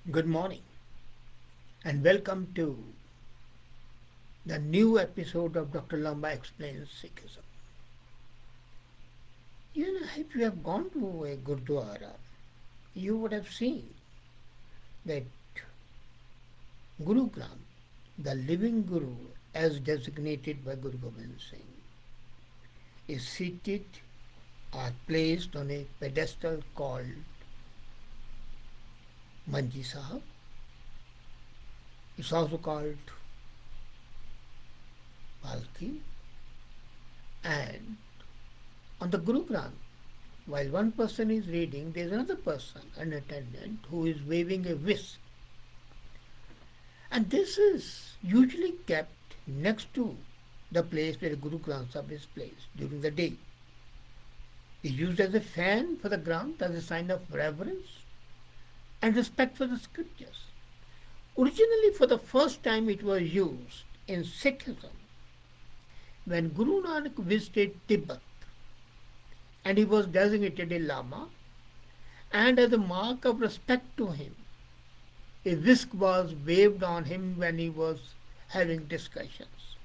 Good morning and welcome to the new episode of Dr. Lamba Explains Sikhism. If you have gone to a Gurdwara, you would have seen that Guru Granth, the living Guru as designated by Guru Gobind Singh, is seated or placed on a pedestal called Manji Sahib. It's also called Palki. And on the Guru Granth, while one person is reading, there is another person, an attendant, who is waving a whisk. And this is usually kept next to the place where Guru Granth Sahib is placed during the day. It is used as a fan for the Granth as a sign of reverence and respect for the scriptures. Originally, for the first time, it was used in Sikhism when Guru Nanak visited Tibet and he was designated a Lama, and as a mark of respect to him, a whisk was waved on him when he was having discussions.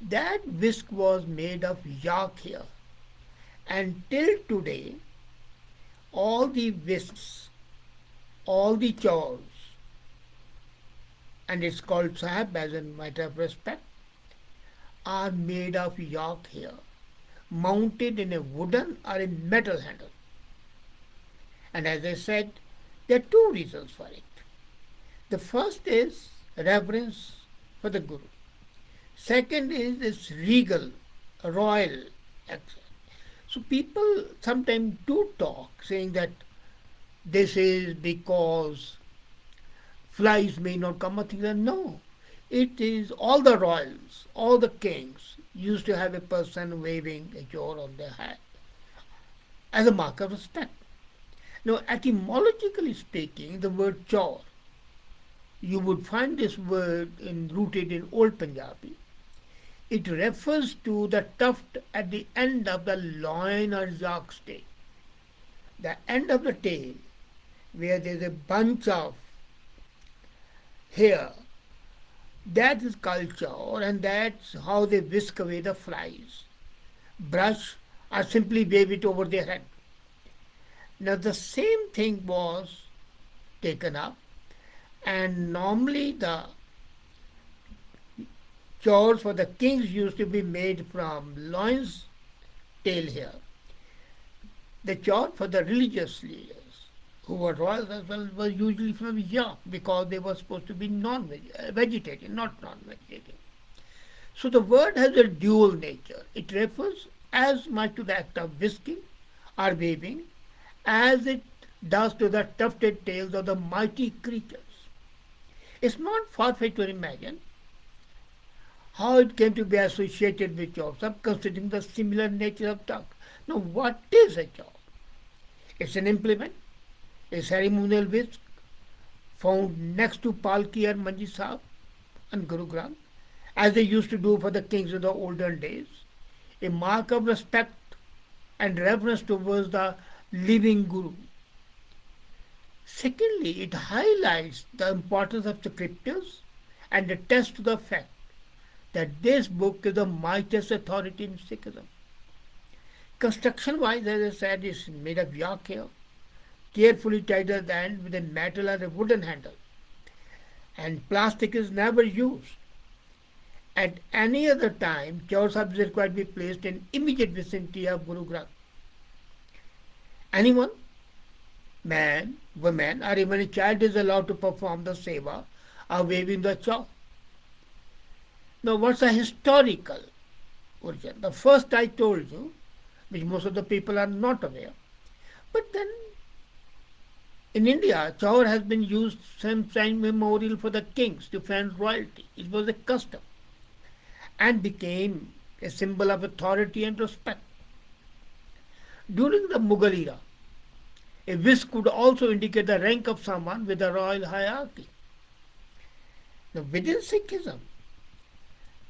That whisk was made of yak hair, and till today, all the whisks, all the chaurs, and it's called Sahib as a matter of respect, are made of yak hair, mounted in a wooden or a metal handle. And as I said, there are two reasons for it. The first is reverence for the Guru. Second is its regal, royal accent. So people sometimes do talk saying that this is because flies may not come out. No, it is all the royals, all the kings used to have a person waving a chaur on their hat as a mark of respect. Now, etymologically speaking, the word chaur, you would find this word rooted in Old Punjabi. It refers to the tuft at the end of the loin or yak's tail. The end of the tail, where there is a bunch of hair, that is called chaur, and that's how they whisk away the flies. Brush or simply wave it over their head. Now the same thing was taken up, and normally the chaurs for the kings used to be made from loin's tail hair. The chaur for the religious leaders, who were royals as well, was usually from yak because they were supposed to be vegetarian, not non-vegetarian. So the word has a dual nature. It refers as much to the act of whisking or waving as it does to the tufted tails of the mighty creatures. It's not far-fetched to imagine how it came to be associated with chaur, considering the similar nature of tongue. Now, what is a chaur? It's an implement, a ceremonial whisk found next to Palki and Manji Sahib and Guru Granth, as they used to do for the kings in the olden days, a mark of respect and reverence towards the living Guru. Secondly, it highlights the importance of scriptures and attests to the fact that this book is the mightiest authority in Sikhism. Construction-wise, as I said, it's made of yak hair, carefully tied at the end with a metal or a wooden handle. And plastic is never used. At any other time, Chaur Sahib is required to be placed in immediate vicinity of Guru Granth. Anyone, man, woman, or even a child is allowed to perform the seva or waving the chaur. Now, what's the historical origin? The first I told you, which most of the people are not aware. But then, in India, chaur has been used since time immemorial for the kings to fan royalty. It was a custom and became a symbol of authority and respect. During the Mughal era, a whisk could also indicate the rank of someone with a royal hierarchy. Now, within Sikhism,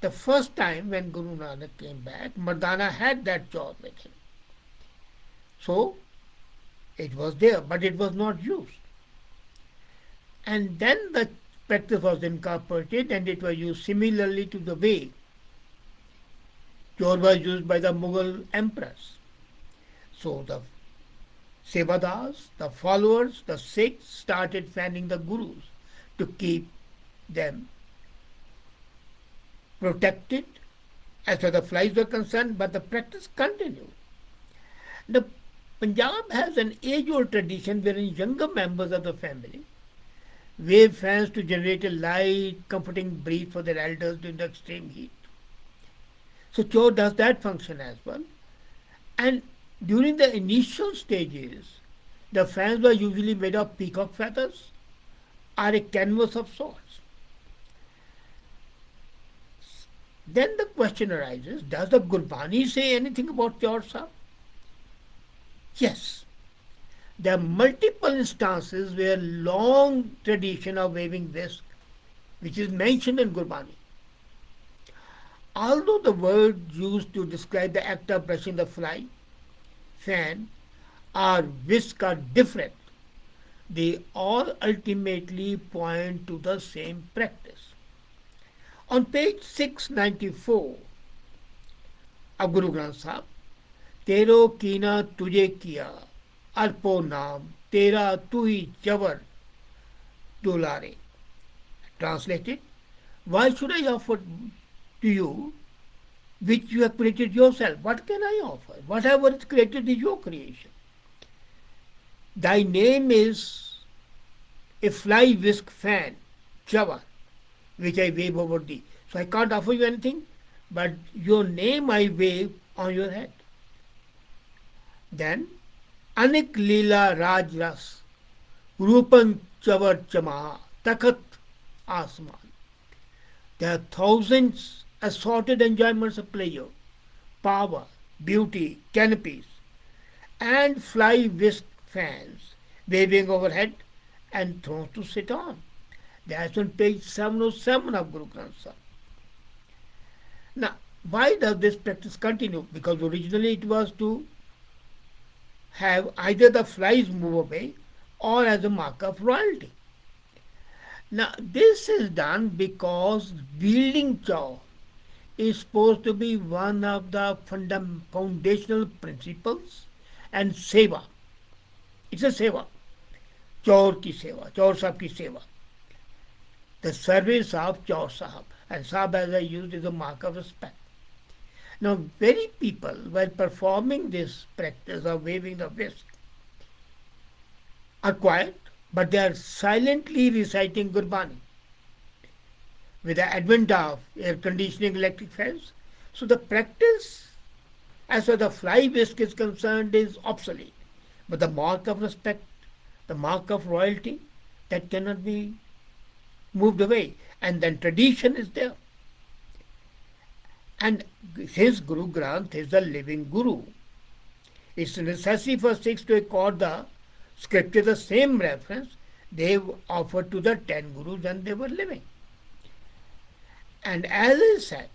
the first time when Guru Nanak came back, Mardana had that chaur with him. So, it was there, but it was not used. And then the practice was incorporated and it was used similarly to the way Chaur was used by the Mughal emperors. So the Sevadars, the followers, the Sikhs started fanning the Gurus to keep them protected as far as the flies were concerned, but the practice continued. The Punjab has an age-old tradition wherein younger members of the family wave fans to generate a light, comforting breeze for their elders during the extreme heat. So Chaur does that function as well. And during the initial stages, the fans were usually made of peacock feathers or a canvas of sorts. Then the question arises, does the Gurbani say anything about Chaur Sahib? Yes. There are multiple instances where long tradition of waving whisk, which is mentioned in Gurbani. Although the word used to describe the act of brushing the fly, fan, or whisk are different, they all ultimately point to the same practice. On page 694 of Guru Granth Sahib, Tero कीना तुझे किया अर्पो नाम तेरा तू ही जबर दुलारे. Translated, why should I offer to you which you have created yourself? What can I offer? Whatever is created is your creation. Thy name is a fly whisk fan, Java, which I wave over thee. So I can't offer you anything, but your name I wave on your head. Then, Anik Leela Raj Ras, Rupan Chavar Chama, Takat Asman. There are thousands assorted enjoyments of pleasure, power, beauty, canopies, and fly whisk fans waving overhead and thrones to sit on. That's on page 707 of Guru Granth Sahib. Now, why does this practice continue? Because originally it was to have either the flies move away or as a mark of royalty. Now, this is done because wielding chaur is supposed to be one of the foundational principles and seva. It's a seva. Chaur ki seva, Chaur Sahib ki seva. The service of Chaur Sahib. And Sahib, as I used, is a mark of respect. Now, very people, while performing this practice of waving the whisk, are quiet, but they are silently reciting Gurbani. With the advent of air conditioning electric fans, so the practice, as far as the fly whisk is concerned, is obsolete. But the mark of respect, the mark of royalty, that cannot be moved away. And then tradition is there. And his Guru Granth is the living Guru. It's necessary for Sikhs to accord the scripture the same reference they offered to the 10 Gurus when they were living. And as I said,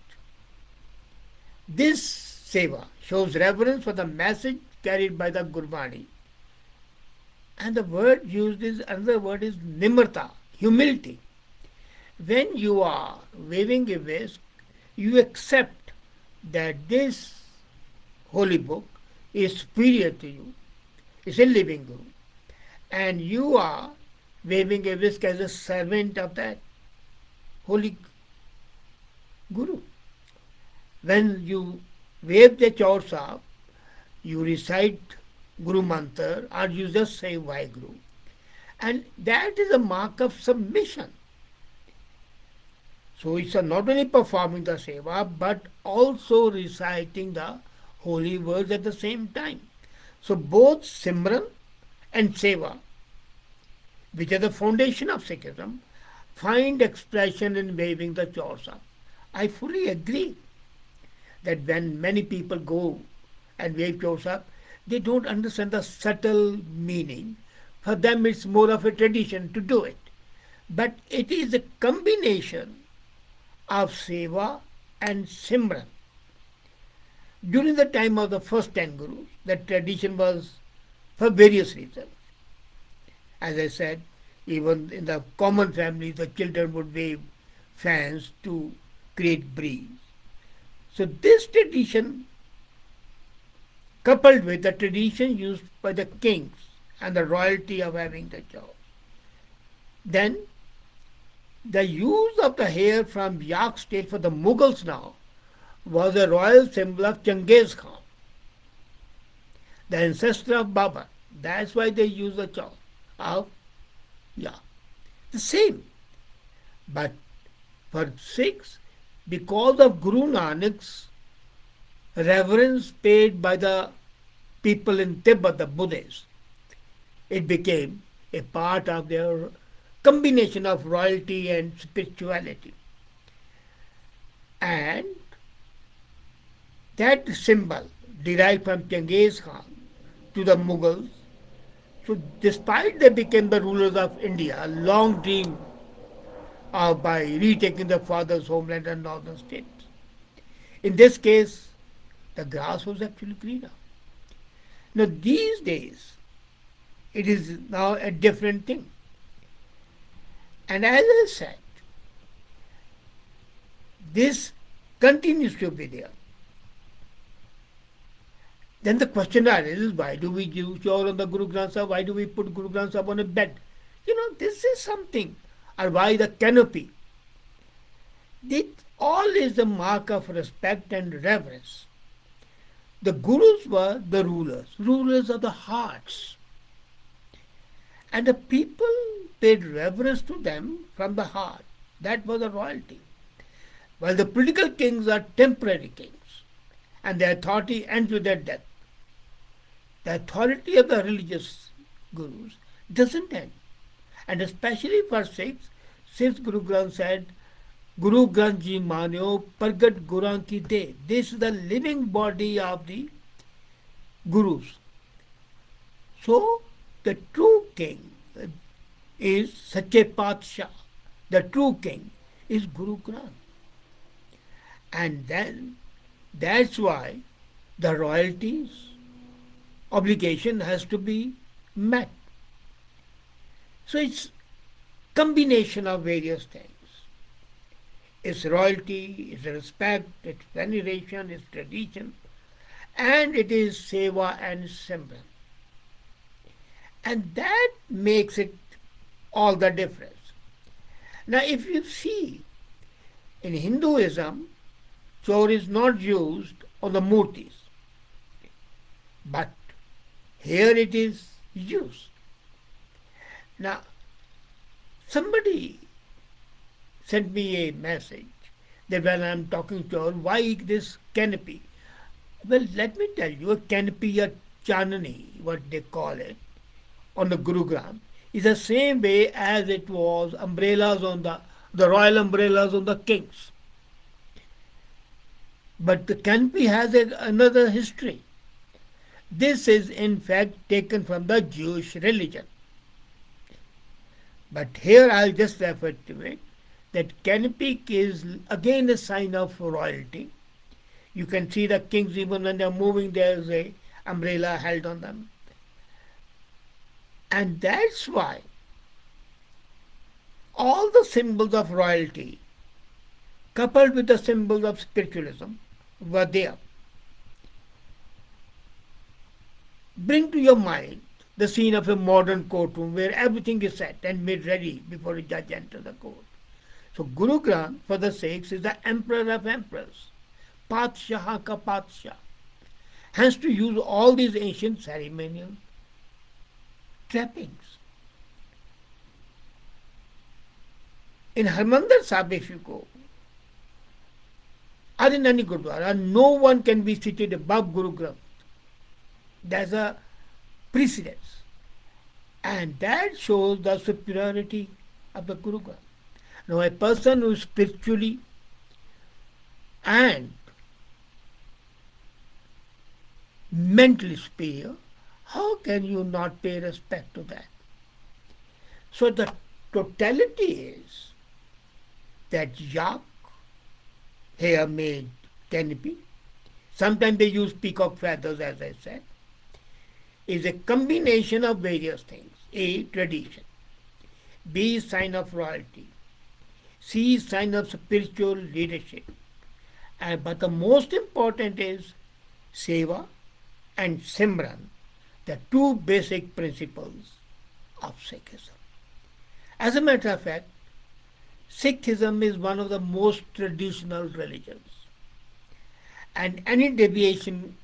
this seva shows reverence for the message carried by the Gurbani. And the word used is, another word is nimrata, humility. When you are waving a whisk, you accept that this holy book is superior to you. It's a living Guru. And you are waving a whisk as a servant of that holy Guru. When you wave the Chaur Sahib, you recite Guru Mantra or you just say Vaheguru. And that is a mark of submission. So it's not only performing the seva but also reciting the holy words at the same time. So both Simran and seva, which are the foundation of Sikhism, find expression in waving the Chaur Sahib. I fully agree that when many people go and wave Chaur Sahib, they don't understand the subtle meaning. For them it's more of a tradition to do it. But it is a combination of seva and simran. During the time of the first 10 Gurus, the tradition was for various reasons. As I said, Even in the common families, the children would wave fans to create breeze. So this tradition, coupled with the tradition used by the kings and the royalty of having the jaw, then the use of the hair from yak's tail for the Mughals now was a royal symbol of Genghis Khan, the ancestor of Babur. That's why they use the jaw of yak. The same. But for Sikhs, because of Guru Nanak's reverence paid by the people in Tibet, the Buddhists, it became a part of their combination of royalty and spirituality. And that symbol derived from Genghis Khan to the Mughals. So despite they became the rulers of India, a long dream of by retaking the father's homeland and northern states. In this case, the grass was actually greener. Now these days, it is now a different thing. And as I said, this continues to be there. Then the question arises, why do we give chaur on the Guru Granth Sahib? Why do we put Guru Granth Sahib on a bed? This is something. Or why the canopy? This all is a mark of respect and reverence. The Gurus were the rulers of the hearts. And the people paid reverence to them from the heart. That was the royalty. While the political kings are temporary kings, and their authority ends with their death. The authority of the religious gurus doesn't end. And especially for Sikhs, since Guru Granth said, Guru Granth Ji Manyo Pargat Guran Ki De. This is the living body of the Gurus. So, the true king is Sache Patsha. The true king is Guru Granth. And then, that's why the royalties obligation has to be met. So it's combination of various things. It's royalty, it's respect, it's veneration, it's tradition, and it is seva and simran. And that makes it all the difference. Now if you see, in Hinduism, chaur is not used on the murtis, but here it is used. Now, somebody sent me a message that when I am talking chaur, why this canopy? Well, let me tell you, a canopy, a chanani, what they call it, on the Guru Granth, is the same way as it was umbrellas on the royal umbrellas on the kings. But the canopy has another history. This is in fact taken from the Jewish religion. But here I'll just refer to it, that canopy is again a sign of royalty. You can see the kings even when they're moving, there's a umbrella held on them. And that's why all the symbols of royalty coupled with the symbols of spiritualism were there. Bring to your mind the scene of a modern courtroom where everything is set and made ready before a judge enters the court. So Guru Granth, for the sakes, is the emperor of emperors, Patshaha ka Patshah. Hence to use all these ancient ceremonial trappings. In Harmandir Sahib, if you go, or in any Gurdwara, no one can be seated above Guru Granth. There's a precedence. And that shows the superiority of the Guru Granth. Now, a person who is spiritually and mentally superior, how can you not pay respect to that? So the totality is that yak, hair made canopy, sometimes they use peacock feathers, as I said, is a combination of various things. A, tradition. B is sign of royalty. C is sign of spiritual leadership. But the most important is Seva and Simran, the two basic principles of Sikhism. As a matter of fact, Sikhism is one of the most traditional religions, and any deviation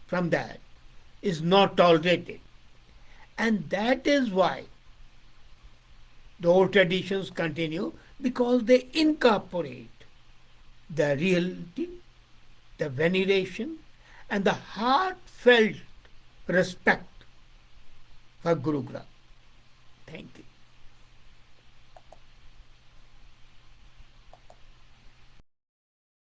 from that is not tolerated. And that is why the old traditions continue, because they incorporate the reality, the veneration, and the heartfelt respect for Guru Granth. Thank you.